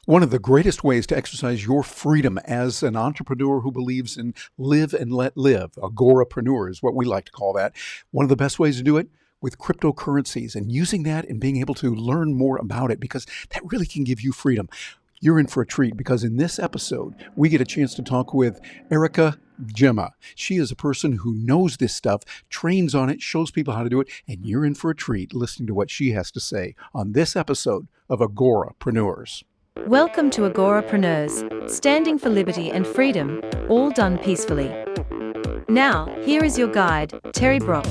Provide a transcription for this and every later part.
One of the greatest ways to exercise your freedom as an entrepreneur who believes in live and let live, agorapreneur is what we like to call that. One of the best ways to do it with cryptocurrencies and using that and being able to learn more about it because that really can give you freedom. You're in for a treat because in this episode, we get a chance to talk with Eryka Gemma. She is a person who knows this stuff, trains on it, shows people how to do it, and you're in for a treat listening to what she has to say on this episode of Agorapreneurs. Welcome to Agorapreneurs, standing for liberty and freedom, all done peacefully. Now, here is your guide, Terry Brock.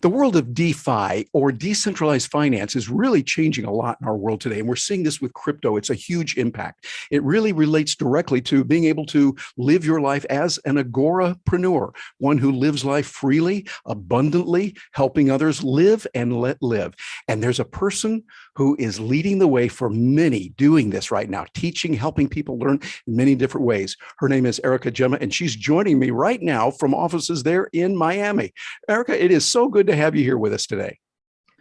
The world of DeFi, or decentralized finance, is really changing a lot in our world today. And we're seeing this with crypto. It's a huge impact. It really relates directly to being able to live your life as an agorapreneur, one who lives life freely, abundantly, helping others live and let live. And there's a person who is leading the way for many doing this right now, teaching, helping people learn in many different ways. Her name is Eryka Gemma, and she's joining me right now from offices there in Miami. Eryka, it is so good to have you here with us today.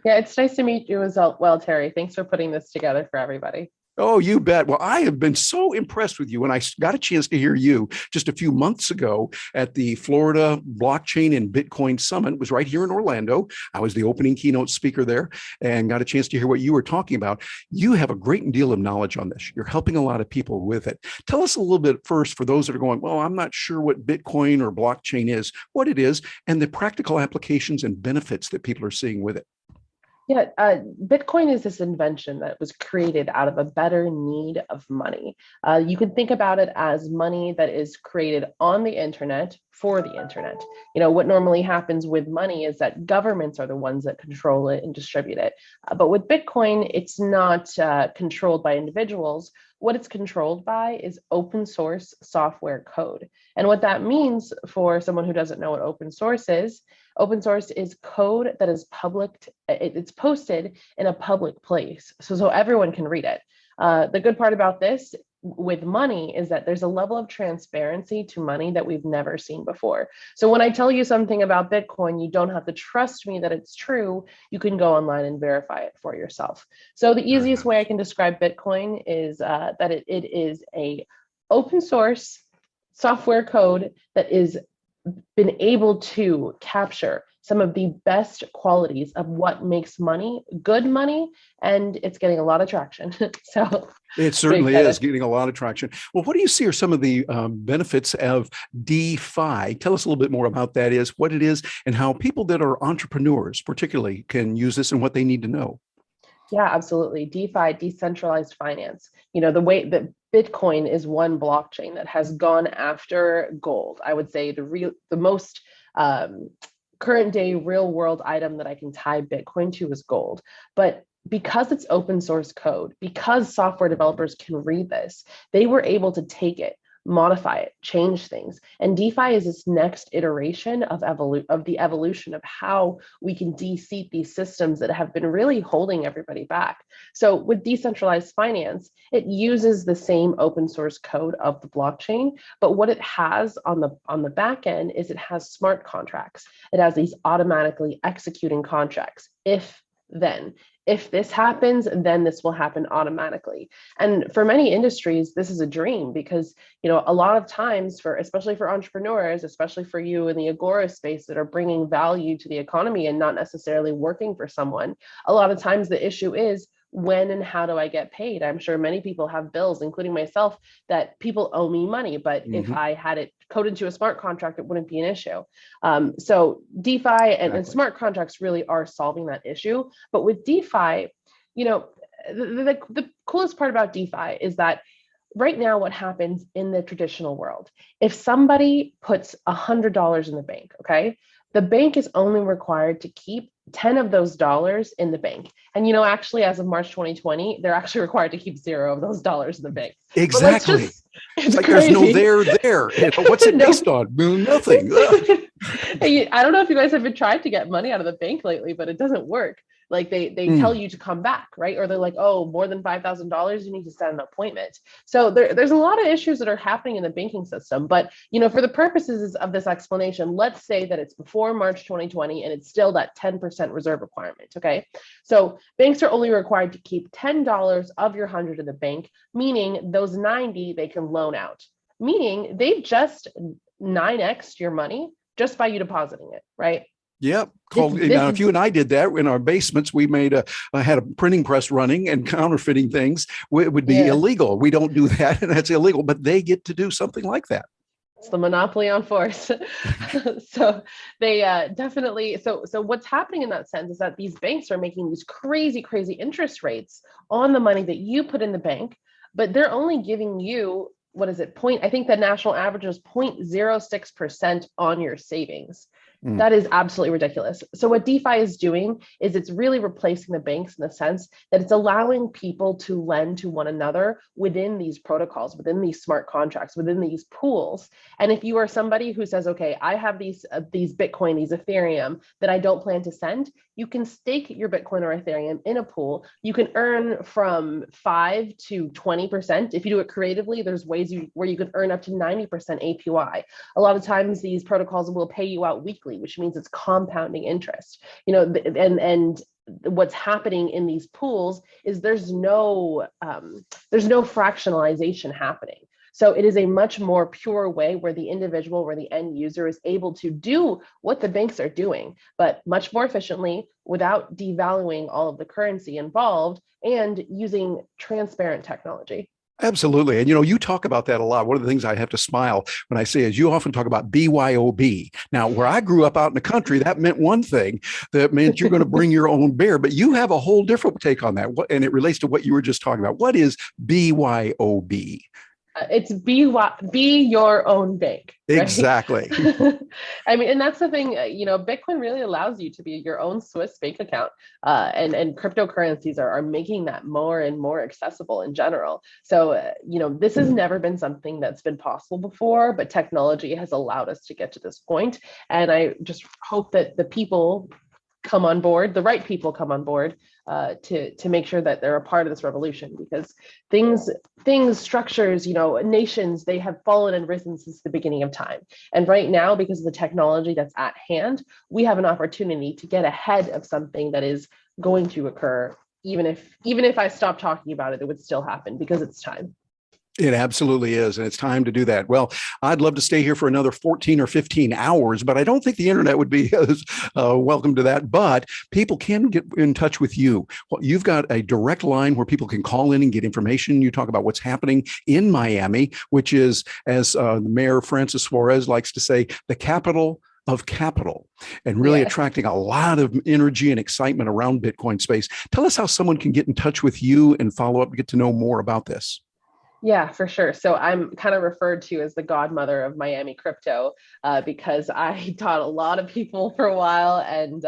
Yeah, it's nice to meet you as well, Terry. Thanks for putting this together for everybody. Oh, you bet. Well, I have been so impressed with you, and I got a chance to hear you just a few months ago at the Florida Blockchain and Bitcoin Summit. It was right here in Orlando. I was the opening keynote speaker there and got a chance to hear what you were talking about. You have a great deal of knowledge on this. You're helping a lot of people with it. Tell us a little bit first for those that are going, well, I'm not sure what Bitcoin or blockchain is, what it is, and the practical applications and benefits that people are seeing with it. Yeah, Bitcoin is this invention that was created out of a better need of money. You can think about it as money that is created on the internet for the internet. You know, what normally happens with money is that governments are the ones that control it and distribute it. But with Bitcoin, it's not controlled by individuals. What it's controlled by is open source software code. And what that means for someone who doesn't know what open source is code that is public. It's posted in a public place, so everyone can read it. The good part about this with money is that there's a level of transparency to money that we've never seen before. So when I tell you something about Bitcoin, you don't have to trust me that it's true. You can go online and verify it for yourself. So the easiest way I can describe Bitcoin is that it is a open source software code that is been able to capture some of the best qualities of what makes money good money, and it's getting a lot of traction. So it certainly is getting a lot of traction. Well, what do you see are some of the benefits of DeFi? Tell us a little bit more about that, is what it is and how people that are entrepreneurs particularly can use this and what they need to know. Yeah, absolutely. DeFi, decentralized finance. You know, the way that Bitcoin is one blockchain that has gone after gold. I would say the most current day real world item that I can tie Bitcoin to is gold. But because it's open source code, because software developers can read this, they were able to take it, modify it, change things. And DeFi is this next iteration of the evolution of how we can de-seat these systems that have been really holding everybody back. So with decentralized finance, it uses the same open source code of the blockchain, but what it has on the back end is it has smart contracts. It has these automatically executing contracts. If this happens, then this will happen automatically. And for many industries, this is a dream because, you know, a lot of times especially for entrepreneurs, especially for you in the Agora space that are bringing value to the economy and not necessarily working for someone, a lot of times the issue is, when and how do I get paid? I'm sure many people have bills, including myself, that people owe me money, but if I had it coded into a smart contract, it wouldn't be an issue. So DeFi and smart contracts really are solving that issue. But with DeFi, you know, the coolest part about DeFi is that right now what happens in the traditional world, if somebody puts $100 in the bank, okay, the bank is only required to keep 10 of those dollars in the bank. And, you know, actually, as of March 2020, they're actually required to keep 0 of those dollars in the bank. Exactly. It's like crazy. There's no there. What's it based on? Nothing. I don't know if you guys have been trying to get money out of the bank lately, but it doesn't work. Like they tell you to come back, right? Or they're like, oh, more than $5,000, you need to set an appointment. So there's a lot of issues that are happening in the banking system. But for the purposes of this explanation, let's say that it's before March 2020 and it's still that 10% reserve requirement. Okay, so banks are only required to keep $10 of your 100 in the bank, meaning those 90 they can loan out, meaning they just 9x your money just by you depositing it, right? Yep. Now, if you and I did that in our basements, we had a printing press running and counterfeiting things. It would be illegal. We don't do that, and that's illegal. But they get to do something like that. It's the monopoly on force. So they definitely. So what's happening in that sense is that these banks are making these crazy interest rates on the money that you put in the bank, but they're only giving you, what is it? I think the national average is 0.06% on your savings. That is absolutely ridiculous. So what DeFi is doing is it's really replacing the banks in the sense that it's allowing people to lend to one another within these protocols, within these smart contracts, within these pools. And if you are somebody who says, okay, I have these Bitcoin, these Ethereum that I don't plan to send, you can stake your Bitcoin or Ethereum in a pool. You can earn from 5 to 20%. If you do it creatively, there's ways where you can earn up to 90% APY. A lot of times these protocols will pay you out weekly, which means it's compounding interest. And what's happening in these pools is there's no fractionalization happening. So it is a much more pure way where the individual, where the end user is able to do what the banks are doing, but much more efficiently without devaluing all of the currency involved and using transparent technology. Absolutely. And, you talk about that a lot. One of the things I have to smile when I say is you often talk about BYOB. Now, where I grew up out in the country, that meant one thing. That meant you're going to bring your own bear. But you have a whole different take on that. And it relates to what you were just talking about. What is BYOB? It's be your own bank. Right? Exactly. I mean, and that's the thing, Bitcoin really allows you to be your own Swiss bank account, and cryptocurrencies are making that more and more accessible in general. So, this has never been something that's been possible before, but technology has allowed us to get to this point. And I just hope that the people come on board, the right people come on board to make sure that they're a part of this revolution, because things, structures, nations, they have fallen and risen since the beginning of time. And right now, because of the technology that's at hand, we have an opportunity to get ahead of something that is going to occur. Even if I stop talking about it, it would still happen because it's time. It absolutely is. And it's time to do that. Well, I'd love to stay here for another 14 or 15 hours, but I don't think the internet would be as welcome to that. But people can get in touch with you. Well, you've got a direct line where people can call in and get information. You talk about what's happening in Miami, which is, as Mayor Francis Suarez likes to say, the capital of capital, and really attracting a lot of energy and excitement around Bitcoin space. Tell us how someone can get in touch with you and follow up and get to know more about this. Yeah, for sure. So I'm kind of referred to as the godmother of Miami crypto because I taught a lot of people for a while and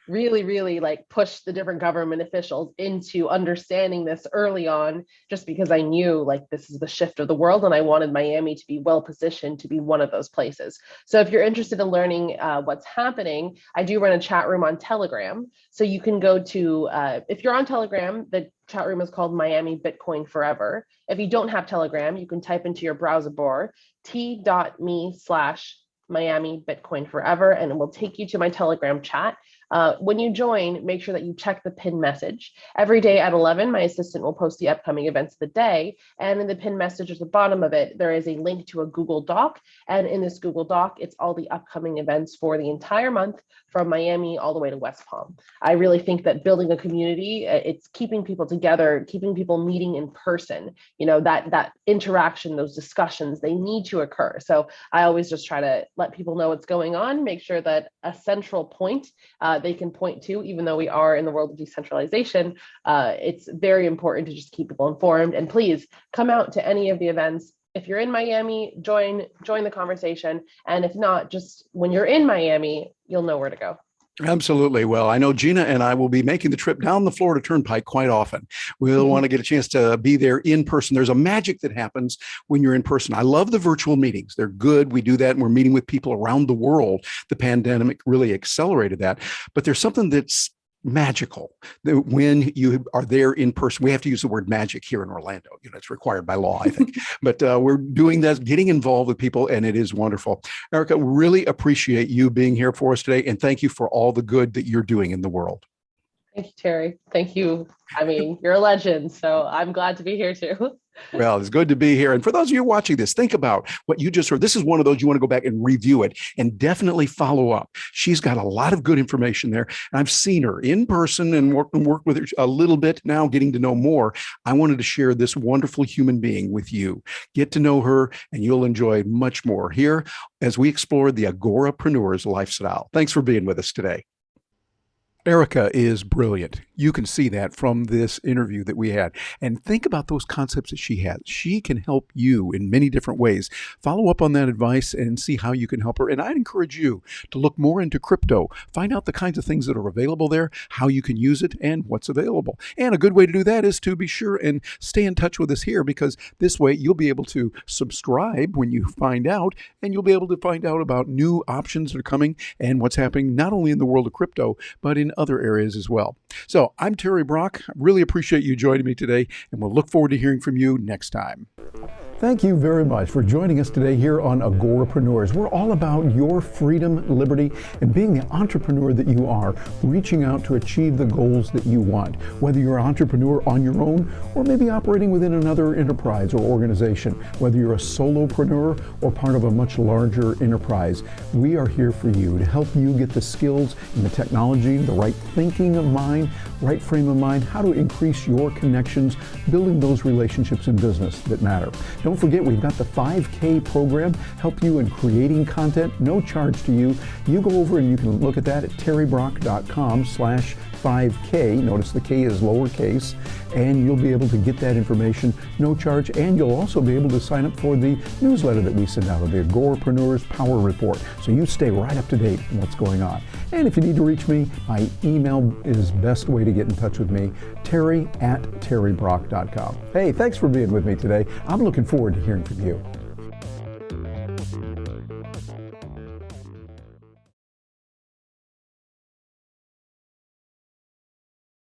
really like pushed the different government officials into understanding this early on, just because I knew like this is the shift of the world and I wanted Miami to be well positioned to be one of those places. So if you're interested in learning what's happening, I do run a chat room on Telegram. So you can go to, if you're on Telegram, the chat room is called Miami Bitcoin Forever. If you don't have Telegram, you can type into your browser bar t.me/Miami Bitcoin Forever, and it will take you to my Telegram chat. When you join, make sure that you check the pin message. Every day at 11, my assistant will post the upcoming events of the day. And in the pin message at the bottom of it, there is a link to a Google Doc. And in this Google Doc, it's all the upcoming events for the entire month from Miami all the way to West Palm. I really think that building a community, it's keeping people together, keeping people meeting in person, that interaction, those discussions, they need to occur. So I always just try to let people know what's going on, make sure that a central point they can point to, even though we are in the world of decentralization, it's very important to just keep people informed. And please come out to any of the events. If you're in Miami, join the conversation. And if not, just when you're in Miami, you'll know where to go. Absolutely. Well, I know Gina and I will be making the trip down the Florida Turnpike quite often. We'll want to get a chance to be there in person. There's a magic that happens when you're in person. I love the virtual meetings. They're good. We do that and we're meeting with people around the world. The pandemic really accelerated that. But there's something that's magical when you are there in person. We have to use the word magic here in Orlando. It's required by law, I think. But we're doing that, getting involved with people, and it is wonderful. Eryka, really appreciate you being here for us today, and thank you for all the good that you're doing in the world. Thank you, Terry. Thank you. I mean, you're a legend, so I'm glad to be here too. Well, it's good to be here. And for those of you watching this, think about what you just heard. This is one of those you want to go back and review it and definitely follow up. She's got a lot of good information there. And I've seen her in person and worked with her a little bit now, getting to know more. I wanted to share this wonderful human being with you. Get to know her, and you'll enjoy much more here as we explore the Agorapreneur's lifestyle. Thanks for being with us today. Eryka is brilliant. You can see that from this interview that we had. And think about those concepts that she has. She can help you in many different ways. Follow up on that advice and see how you can help her. And I'd encourage you to look more into crypto. Find out the kinds of things that are available there, how you can use it, and what's available. And a good way to do that is to be sure and stay in touch with us here, because this way you'll be able to subscribe when you find out, and you'll be able to find out about new options that are coming and what's happening not only in the world of crypto, but in other areas as well. So I'm Terry Brock. I really appreciate you joining me today, and we'll look forward to hearing from you next time. Thank you very much for joining us today here on Agorapreneurs. We're all about your freedom, liberty, and being the entrepreneur that you are, reaching out to achieve the goals that you want. Whether you're an entrepreneur on your own, or maybe operating within another enterprise or organization, whether you're a solopreneur or part of a much larger enterprise, we are here for you to help you get the skills and the technology, the right thinking of mind, right frame of mind, how to increase your connections, building those relationships in business that matter. Don't forget, we've got the 5K program, help you in creating content, no charge to you. You go over and you can look at that at terrybrock.com/5K. Notice the K is lowercase, and you'll be able to get that information, no charge, and you'll also be able to sign up for the newsletter that we send out, the Agorapreneurs Power Report, so you stay right up to date on what's going on. And if you need to reach me, my email is the best way to get in touch with me, terry@terrybrock.com. Hey, thanks for being with me today. I'm looking forward to hearing from you.